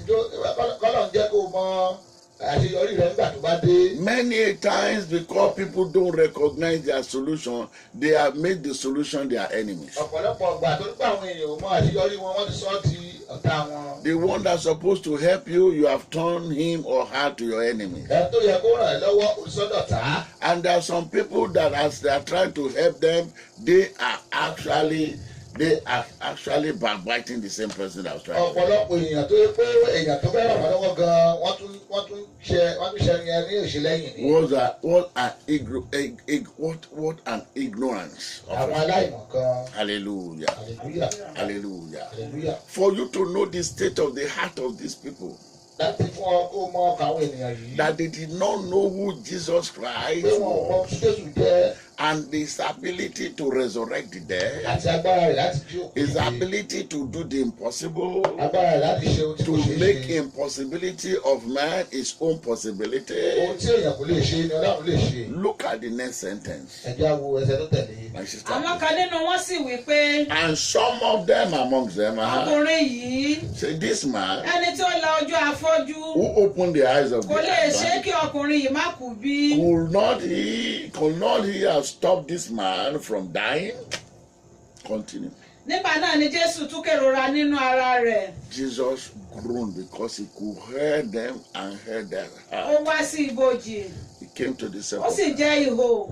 kọ́lọ̀ ń jẹ́ kó mọ àṣeyọrí rẹ̀ nígbà tó bá dé. Many a times, because people don't recognize their solution, they have made the solution their enemies. Ọ̀pọ̀lọpọ̀ ọgbà tó nípa àwọn èèyàn ò mọ àṣeyọrí wọn, wọ́n ti sọ ọ́ di ọ̀tá wọn. The one that's supposed to help you, you have turned him or her to your enemy. Ẹ tó yẹ kó ràn ẹ́ lọ́wọ́ olùsọ́dọ̀tá. And there are some people that, as they are trying to help them, they are actually backbiting the same person that was trying to help. Ọ̀pọ̀lọpọ̀ èèyàn tó yẹ pé èèyàn tó fẹ́ ràn wọ́n lọ́wọ́ gan-an wọ́n tún ṣe yẹn ní òṣèlẹ́yìn ni. What an ignorance of Àwọn us. aláìmọ̀ kan. Hallelujah. Hallelujah. Hallelujah. Hallelujah. For you to know the state of the heart of these people, Láti fún ọ kó mọ ọkàn àwọn ènìyàn yìí. that they did not know who Jesus Christ Pé wọn ò mọ was, tí Jésù jẹ́. And his ability to resurrect the dead, àti agbára rẹ̀ láti jí òkú his dìde. ability to do the impossible, Agbára rẹ̀ láti ṣe ohun tí to kò ṣeé make ṣe. impossibility of man his own possibility. Ohun tí èèyàn kò lè ṣe ni Ọlọ́run lè ṣe. Look at the next sentence. Ẹ jẹ́ á wo ẹsẹ̀ tó tẹ̀lé. My sister. àwọn kan nínú wọn sì wí pé And some of them amongst them ọkùnrin yìí say, this man ẹni tí ó la ojú afọ́jú who opened the eyes of the kò lè ṣe blind, kí ọkùnrin yìí má kú bí. could not he have stopped this man from dying? Continue. nígbà náà ni Jésù tún kérora nínú ara rẹ̀ Jesus groaned because he could hear them and hear their ó heart. wá sí ibojì He came to the ó sì sepulchre. jẹ́ ihò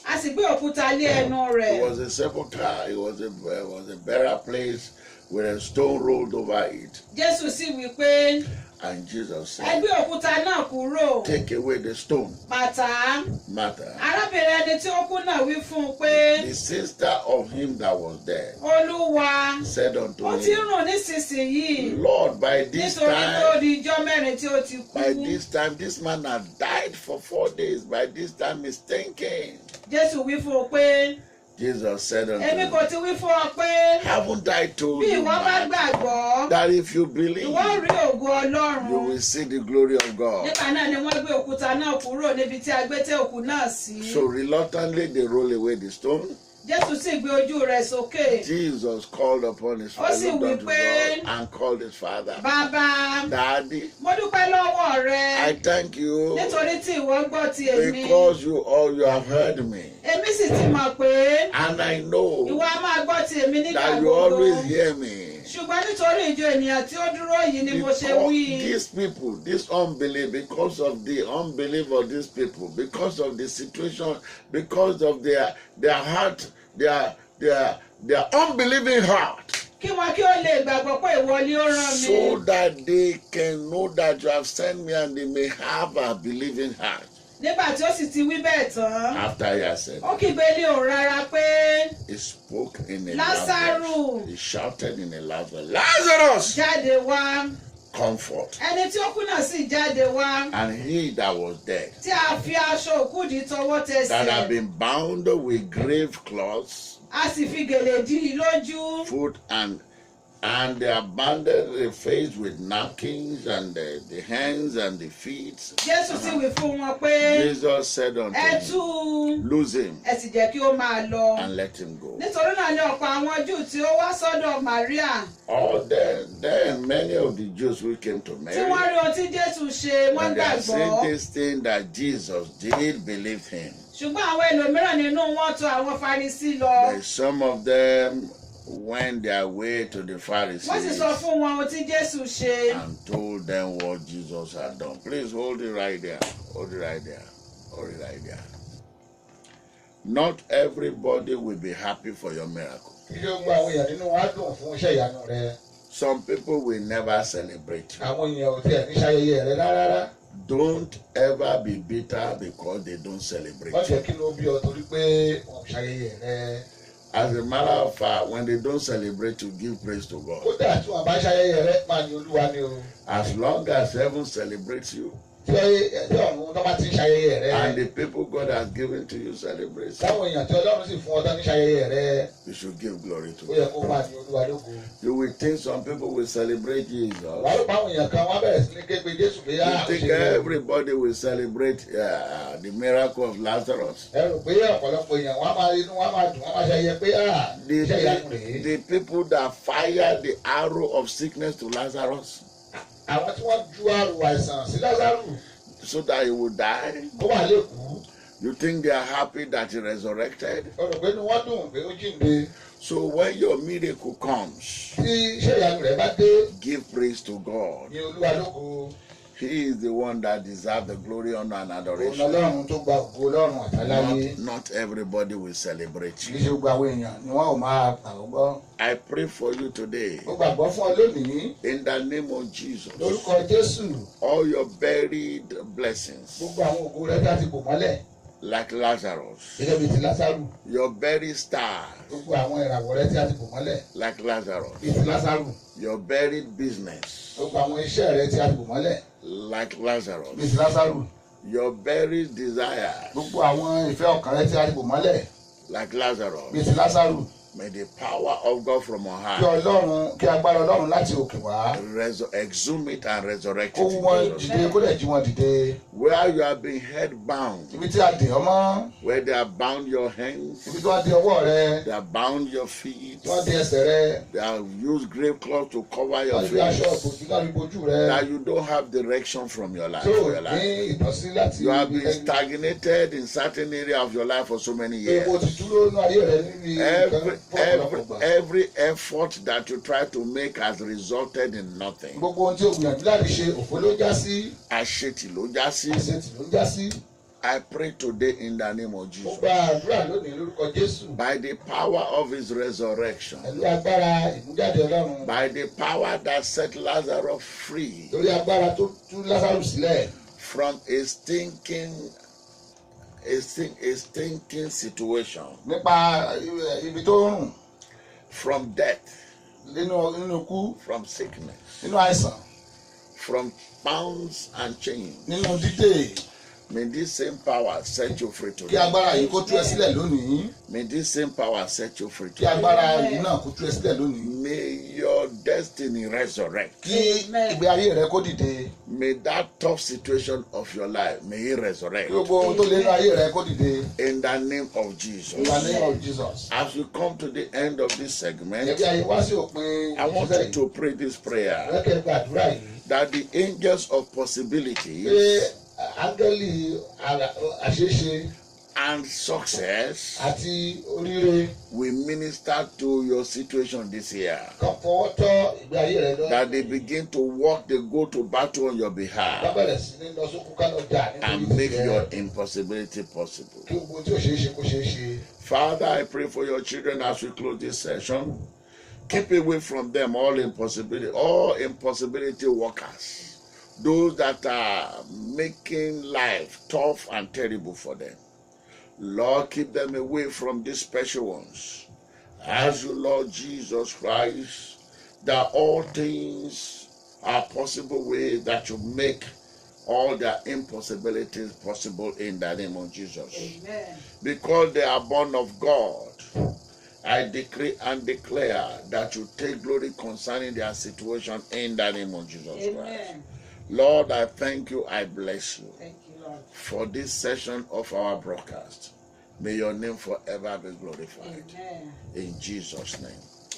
a sì gbé òkúta lé ẹnu rẹ̀. It was a sepulchre. It was a burial place with a stone rolled over it. Jésù sì wí pé And Jesus ẹ said, gbé òkúta náà kúrò. take away the stone. Bàtà Martha, arábìnrin ẹni tí ó kú náà wí fún un pé the sister of him that was dead, Olúwa said unto ó ti him, rùn nísinsìnyí Lord, by this nítorí tó time, di ijọ́ mẹ́rin tí ó ti kú. this man had died for 4 days. By this time, he's thinking. Jésù wí fún un pé Jesus said unto èmi him, kò ti wí fún ọ pé haven't I told bí you, ìwọ bá man, gbàgbọ́ that if you believe, ìwọ rí ògo Ọlọ́run. you will see the glory of God? Nígbà náà ni wọ́n gbé òkúta náà kúrò níbi tí a gbé tẹ́ òkú náà sí. So reluctantly, they roll away the stone. Jésù sì gbé ojú rẹ̀ sókè. Jesus called upon his Ó father, sì wí pé, and called his father, Bàbá, Daddy, mo dúpẹ́ lọ́wọ́ rẹ I thank you nítorí tí ìwọ gbọ́ ti èmi. because you have heard me. Èmi sì ti mọ̀ pé And I know ìwọ á máa gbọ́ ti èmi nígbà that you gbogbo. always hear me. Ṣùgbọ́n nítorí ìjọ ènìyàn tí ó dúró yìí ni mo ṣe Because wí. these people, this unbelief, because of the unbelief of these people, because of the situation, because of their heart, their unbelieving heart, Kí wọn kí ó lè gbàgbọ́ pé ìwọ ni ó rán mi. so that they can know that you have sent me and they may have a believing heart. Nígbà tí ó sì ti wí bẹ́ẹ̀ tán, After he has said, ó kígbe ní òun rárá pé he spoke in a Lásárù. loud voice. He shouted in a loud voice, Lazarus, jáde wá. comfort. Ẹni tí ó kú náà sì jáde wá. And he that was dead, Tí a fi aṣọ òkúdi tọwọ́ that had tẹsẹ̀. been bound with grave cloths, A sì fi gèlè dí i lójú. foot and they banded the face with napkins and the hands and the feet. Jésù sì wí fún wọn pé Jesus said unto ẹ him, tú loose him ẹ sì jẹ́ kí ó máa lọ. and let him go. Nítorí náà ni ọ̀pọ̀ àwọn Júù tí ó wá sọ́dọ̀ Màríà Then many of the Jews who came to tí wọ́n Mary, rí ohun tí Jésù ṣe wọ́n when they are saying gbàgbọ́. this thing that Jesus did believe him, Ṣùgbọ́n àwọn ẹlòmíràn nínú wọn tọ̀ àwọn Farisí lọ. but some of them went their way to the Wọ́n sì Pharisees sọ fún wọn ohun tí Jésù ṣe. and told them what Jesus had done. Please hold it right there. Hold it right there. Hold it right there. Not everybody will be happy for your miracle. Kí ló gba àwọn èèyàn nínú wa dùn fún iṣẹ́ ìyanu rẹ? Some people will never celebrate you. Àwọn èèyàn ò tiẹ̀ ní ṣayẹyẹ rẹ rárá. Don't ever be bitter because they don't celebrate Wọ́n you. jẹ́ kí ló bí ọ torí pé wọ́n ṣayẹyẹ rẹ. As a matter of fact, when they don't celebrate you, give praise to God. Kódà tí wọ́n bá ṣayẹyẹ rẹ máa ní Olúwa ni o. As long as heaven celebrates you Tí ọ̀run tó bá ti ń ṣayẹyẹ rẹ. and the people God has given to you celebrate you, Táwọn èèyàn tí Ọlọ́run sì fún ọ tán ní ṣayẹyẹ rẹ. you should give glory to Ó yẹ God. kó máa ní Olúwa lógo. You will think some people will celebrate Jesus. Wàá rò pé àwọn èèyàn kan wọ́n bẹ̀rẹ̀ sí ní ké pe Jésù pé You think everybody will celebrate the miracle of Lazarus. ẹ rò pé ọ̀pọ̀lọpọ̀ èèyàn wọ́n á máa inú wọ́n á máa dùn wọ́n á máa ṣayẹyẹ pé iṣẹ́ ìyanu rèé. The people that fired the arrow of sickness to Lazarus Àwọn tí wọ́n ju àrùn àìsàn sí Lásárù so that he would die. kó wà lẹ́kùú. You think they are happy that he resurrected? Ó rò pé inú wọn dùn pé ó jíǹde. So when your miracle comes, Tí iṣẹ́ ìyanu rẹ̀ bá dé give praise to God. ní Olúwa lógo. He is the one that deserves the glory, honor, and Òun adoration. Ọlọ́run tó gba ògo Ọlọ́run àtàláyé. Not everybody will celebrate Kì í you. ṣe gbogbo àwọn èèyàn ni wọ́n ò máa gbàgbọ́ gbọ́. I pray for you today Mo gbàgbọ́ fún ọ lónìí in the name of Jesus. lórúkọ Jésù. All your buried blessings, Gbogbo àwọn ògo rẹ̀ tí a ti bò mọ́lẹ̀ like Lazarus, gẹ́gẹ́ bíi ti Lásárù. your buried star, Gbogbo àwọn ìràwọ̀ rẹ̀ tí a ti bò mọ́lẹ̀ like Lazarus, bíi ti Lásárù. your buried business, Gbogbo àwọn iṣẹ́ rẹ̀ tí a ti bò mọ́lẹ̀ like bíi Lazarus, ti Lásárù. your buried desires, gbogbo àwọn ìfẹ́ ọkàn rẹ tí a rí bò mọ́lẹ̀ like Lazarus, bíi ti Lásárù. may the power of God from on Kí high Ọlọ́run kí agbára Ọlọ́run láti òkè wá exhume it and resurrect kó it. wú in wọn Jesus' dìde name. kó dẹ̀ jí wọn dìde. Where you have been head bound, Ibi tí a dè ọ́ mọ́, where they have bound your hands, ibi tí wọ́n dè ọwọ́ rẹ, they have bound your feet, tí wọ́n dè ẹsẹ̀ rẹ, they have used grave cloth to cover your wọ́n fi aṣọ face, òbòjú náà fi bojú rẹ. that you don't have direction from your life. Tó For o your ní life. ìtọ́sí láti You have ibi been stagnated in certain area of your life for so many years. epo ti dúró nínú ayé rẹ níbi Every effort that you try to make has resulted in nothing. gbogbo ohun tí o gbìyànjú láti ṣe òfò ló já sí, Àṣetì ló já sí. àṣetì ló já sí. I pray today in the name of Mo Jesus. gba àdúrà lónìí lórúkọ Jésù By the power of his resurrection, pẹ̀lú agbára ìmújáde Ọlọ́run, by the power that set Lazarus free lórí agbára tó tú Lásárù sílẹ̀ from a stinking situation, nípa ibi tó rùn, from death, nínú ikú, from sickness, nínú àìsàn, from bonds and chains. nínú dídè. May this same power set you free Kí today. agbára yìí kó tú ẹ sílẹ̀ lónìí. May this same power set you free Kí today. agbára yìí náà kó tú ẹ sílẹ̀ lónìí. May your destiny resurrect. Kí ìgbé ayé rẹ kó dìde. May that tough situation of your life, may it resurrect. Kí gbogbo ohun tó lé ní ayé rẹ kó dìde. In the name of Jesus. In the name of Jesus. As we come to the end of this segment, Ẹbí ayé wá sí òpin I want ìṣiṣẹ́ you yìí. to pray this prayer Lẹ́kẹ̀ẹ́ gbàdúrà yìí. that the angels of Pé possibilities áńgẹ́lì àṣeṣe and success àti oríire will minister to your situation this year. kan fọwọ́ tọ́ ìgbé ayé rẹ lọ. That they begin to walk, they go to battle on your behalf Lábẹ̀rẹ̀ sí ní lọ sókú ká lọ jà and nítorí make tìrẹ. your impossibility possible. Kí gbogbo tí ò ṣeé ṣe kó ṣeé ṣe. Father, I pray for your children as we close this session. Keep away from them all impossibility workers. Those that are making life tough and terrible for them. Lord, keep them away from these special ones. As you, Lord Jesus Christ, that all things are possible ways that you make all their impossibilities possible in the name of Jesus. Amen. Because they are born of God, I decree and declare that you take glory concerning their situation in the name of Jesus Christ. Amen. Lord, I thank you, I bless you Thank you, Lord. for this session of our broadcast. May your name forever be glorified. Amen. In Jesus' name.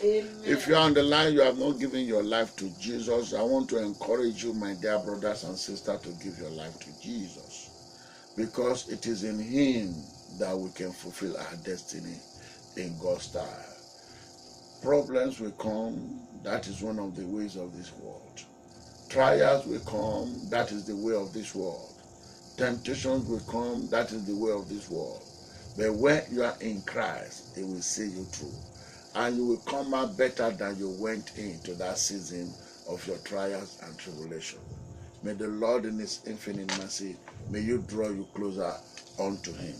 Amen. If you're on the line, you have not given your life to Jesus, I want to encourage you, my dear brothers and sisters, to give your life to Jesus. Because it is in him that we can fulfill our destiny in God's style. Problems will come, that is one of the ways of this world. Trials will come, that is the way of this world. Temptations will come, that is the way of this world. But when you are in Christ, he will see you through. And you will come out better than you went into that season of your trials and tribulation. May the Lord in his infinite mercy, may you draw you closer unto him.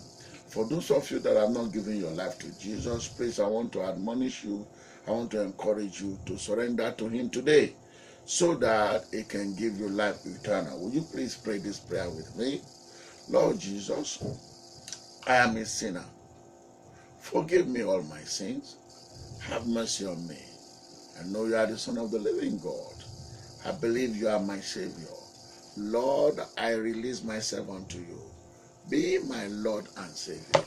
For those of you that have not given your life to Jesus, please, I want to admonish you, I want to encourage you to surrender to him today, so that he can give you life eternal. Will you please pray this prayer with me? Lord Jesus, I am a sinner. Forgive me all my sins. Have mercy on me. I know you are the Son of the living God. I believe you are my Savior. Lord, I release myself unto you. Be my Lord and Savior.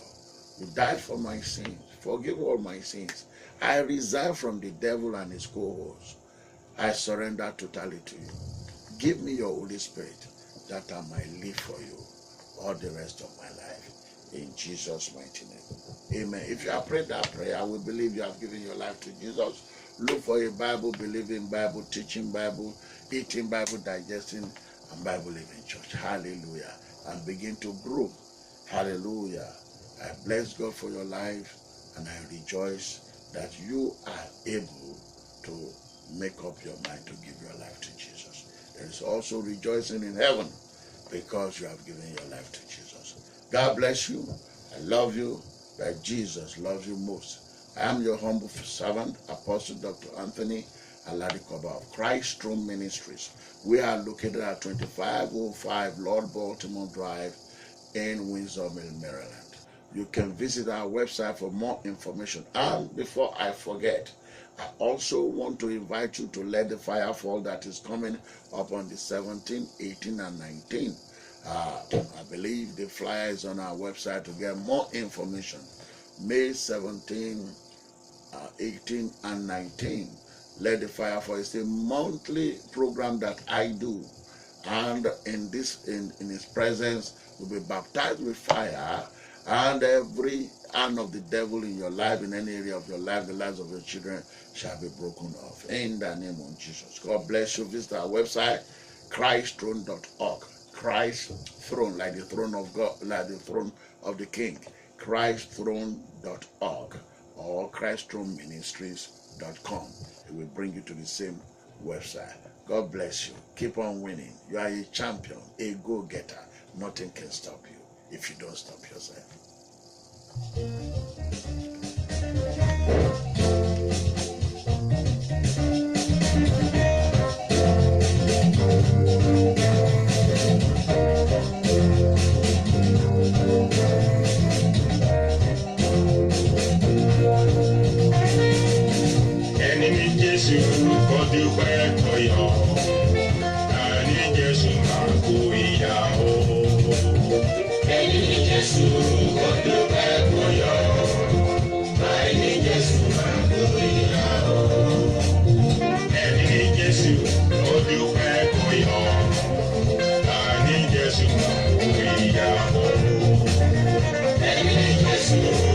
You died for my sins. Forgive all my sins. I resign from the devil and his cohorts. I surrender totally to you. Give me your Holy Spirit that I might live for you all the rest of my life. In Jesus' mighty name. Amen. If you have prayed that prayer, I will believe you have given your life to Jesus. Look for a Bible, believing Bible, teaching Bible, eating Bible, digesting, and Bible living church. Hallelujah. And begin to grow. Hallelujah. I bless God for your life, and I rejoice that you are able to make up your mind to give your life to Jesus. There is also rejoicing in heaven because you have given your life to Jesus. God bless you. I love you, but Jesus loves you most. I am your humble servant, Apostle Dr. Anthony, Aladikoba of Christ Throne Ministries. We are located at 2505 Lord Baltimore Drive in Windsor Mill, Maryland. You can visit our website for more information. And before I forget, I also want to invite you to Let the Fire Fall that is coming up on the 17th, 18th, and 19th. I believe the flyer is on our website to get more information. May 17, 18, and 19. Let the Fire Fall is a monthly program that I do. And in his presence, you'll be baptized with fire, and every hand of the devil in your life, in any area of your life, the lives of your children, shall be broken off. In the name of Jesus. God bless you. Visit our website, ChristThrone.org. Christ Throne, like the throne of God, like the throne of the King. ChristThrone.org or ChristThroneMinistries.com. It will bring you to the same website. God bless you. Keep on winning. You are a champion, a go-getter. Nothing can stop you if you don't stop yourself. Yes.